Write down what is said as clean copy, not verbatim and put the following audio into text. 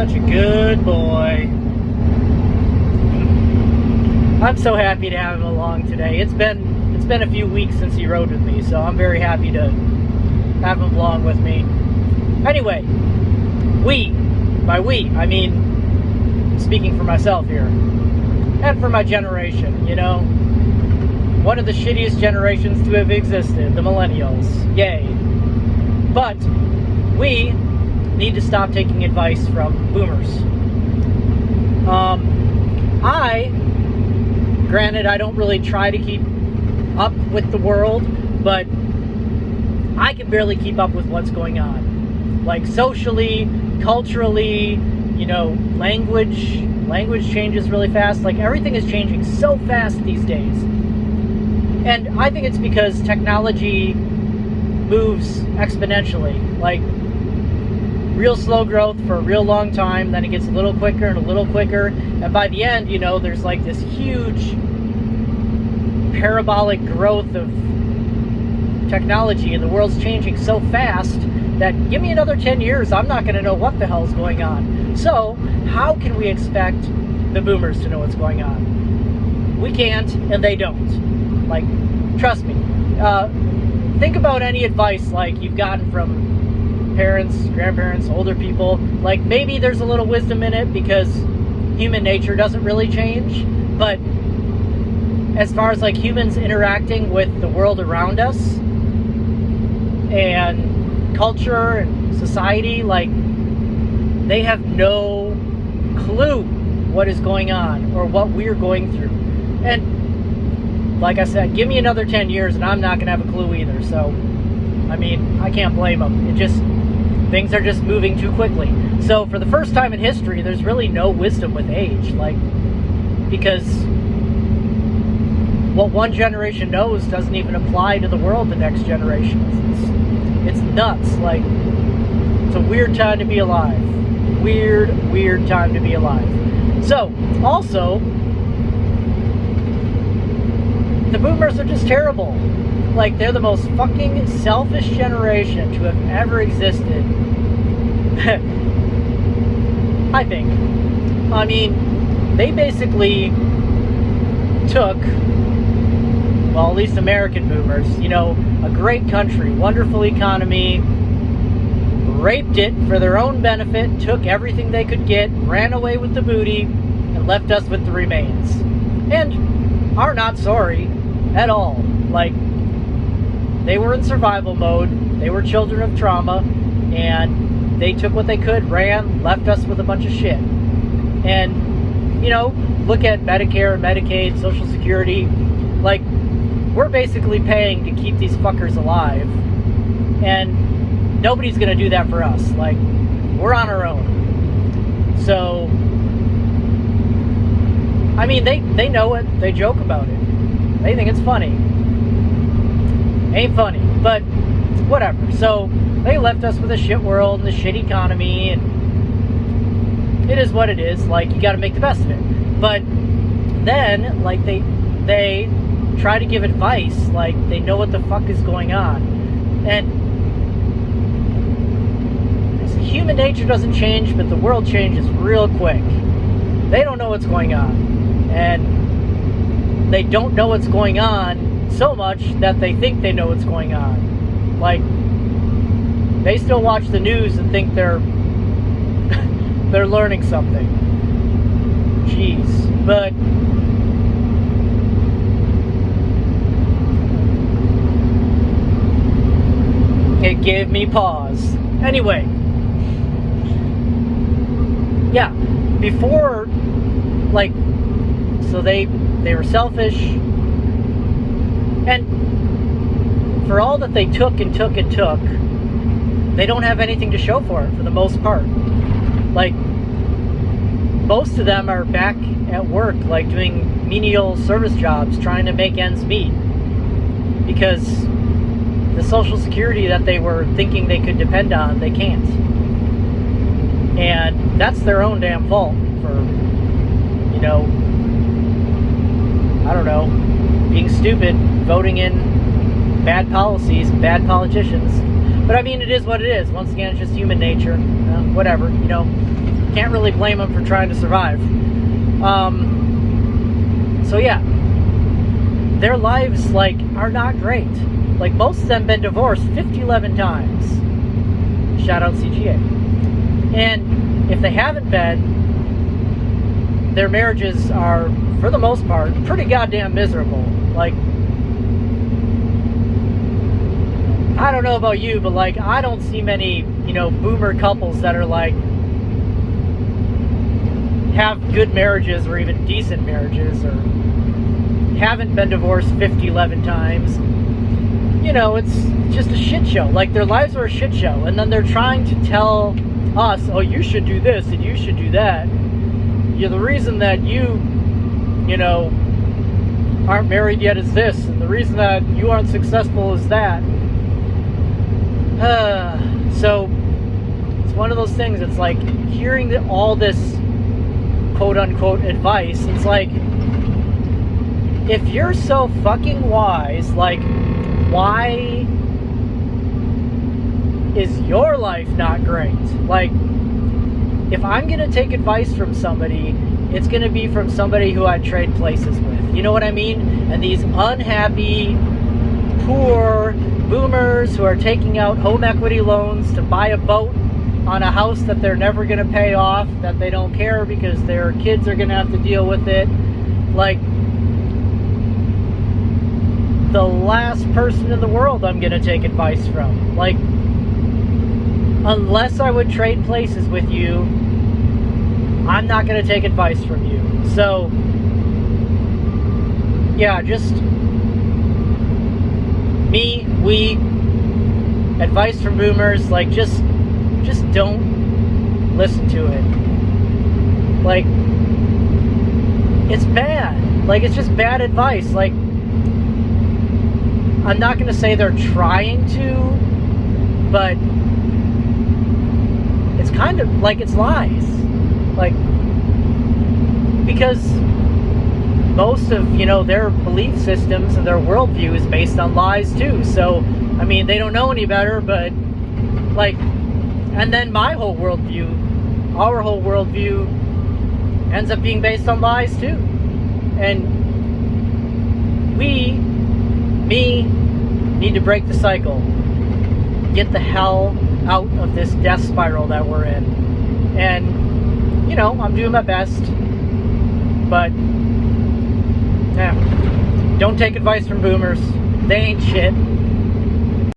such a good boy. I'm so happy to have him along today. It's been a few weeks since he rode with me, so I'm very happy to have him along with me. Anyway, by we, I mean, speaking for myself here, and for my generation, you know, one of the shittiest generations to have existed, the millennials, yay. But we need to stop taking advice from boomers. Granted, I don't really try to keep up with the world, but I can barely keep up with what's going on. Like socially, culturally, you know, language changes really fast. Like everything is changing so fast these days. And I think it's because technology moves exponentially. Like real slow growth for a real long time, then it gets a little quicker and a little quicker, and by the end, you know, there's like this huge parabolic growth of technology, and the world's changing so fast that give me another 10 years, I'm not going to know what the hell's going on. So how can we expect the boomers to know what's going on? We can't, and they don't. Like, trust me. Think about any advice like you've gotten from parents, grandparents, older people. Like maybe there's a little wisdom in it because human nature doesn't really change, but as far as like humans interacting with the world around us and culture and society, like they have no clue what is going on or what we're going through. And like I said, give me another 10 years and I'm not gonna have a clue either. So I mean, I can't blame them. Things are just moving too quickly. So for the first time in history, there's really no wisdom with age. Like, because what one generation knows doesn't even apply to the world the next generation. It's nuts. Like, it's a weird time to be alive. Weird time to be alive. So, also, the boomers are just terrible. Like, they're the most fucking selfish generation to have ever existed. I think. I mean, they basically took, well, at least American boomers, you know, a great country, wonderful economy, raped it for their own benefit, took everything they could get, ran away with the booty, and left us with the remains. And are not sorry at all. Like, they were in survival mode, they were children of trauma, and they took what they could, ran, left us with a bunch of shit. And, you know, look at Medicare, Medicaid, Social Security. Like, we're basically paying to keep these fuckers alive. And nobody's gonna do that for us. Like, we're on our own. So, I mean, they know it, they joke about it. They think it's funny. Ain't funny, but whatever. So they left us with a shit world and a shit economy, and it is what it is. Like, you got to make the best of it. But then, like, they try to give advice, like they know what the fuck is going on, and human nature doesn't change, but the world changes real quick. They don't know what's going on, and they don't know what's going on so much that they think they know what's going on. Like, they still watch the news and think they're learning something. Jeez. But it gave me pause. Anyway, yeah, before, like, so they were selfish. And for all that they took and took and took, they don't have anything to show for it for the most part. Like, most of them are back at work, like doing menial service jobs, trying to make ends meet. Because the Social Security that they were thinking they could depend on, they can't. And that's their own damn fault for, you know, I don't know, being stupid, voting in bad policies, bad politicians. But I mean, it is what it is. Once again, it's just human nature. Whatever, you know. can't really blame them for trying to survive. So yeah, their lives like are not great. Like most of them been divorced 11 times. Shout out CGA. And if they haven't been, their marriages are, for the most part, pretty goddamn miserable. Like, I don't know about you, but like, I don't see many, you know, boomer couples that are like, have good marriages or even decent marriages or haven't been divorced 11 times. You know, it's just a shit show. Like, their lives are a shit show. And then they're trying to tell us, oh, you should do this and you should do that. Yeah, the reason that you know, aren't married yet is this. And the reason that you aren't successful is that. So, it's one of those things. It's like hearing all this quote-unquote advice. It's like, if you're so fucking wise, like, why is your life not great? Like, if I'm gonna take advice from somebody, it's gonna be from somebody who I trade places with. You know what I mean? And these unhappy, poor boomers who are taking out home equity loans to buy a boat on a house that they're never gonna pay off, that they don't care because their kids are gonna have to deal with it. Like, the last person in the world I'm gonna take advice from. Like, unless I would trade places with you, I'm not gonna take advice from you. So, yeah, just we, advice from boomers, like, just don't listen to it. Like, it's bad. Like, it's just bad advice. Like, I'm not going to say they're trying to, but it's kind of like it's lies. Like, because most of, you know, their belief systems and their worldview is based on lies too. So, I mean, they don't know any better, but like, and then my whole worldview, our whole worldview ends up being based on lies too. And me, need to break the cycle. Get the hell out of this death spiral that we're in. And, you know, I'm doing my best. But, yeah. Don't take advice from boomers. They ain't shit.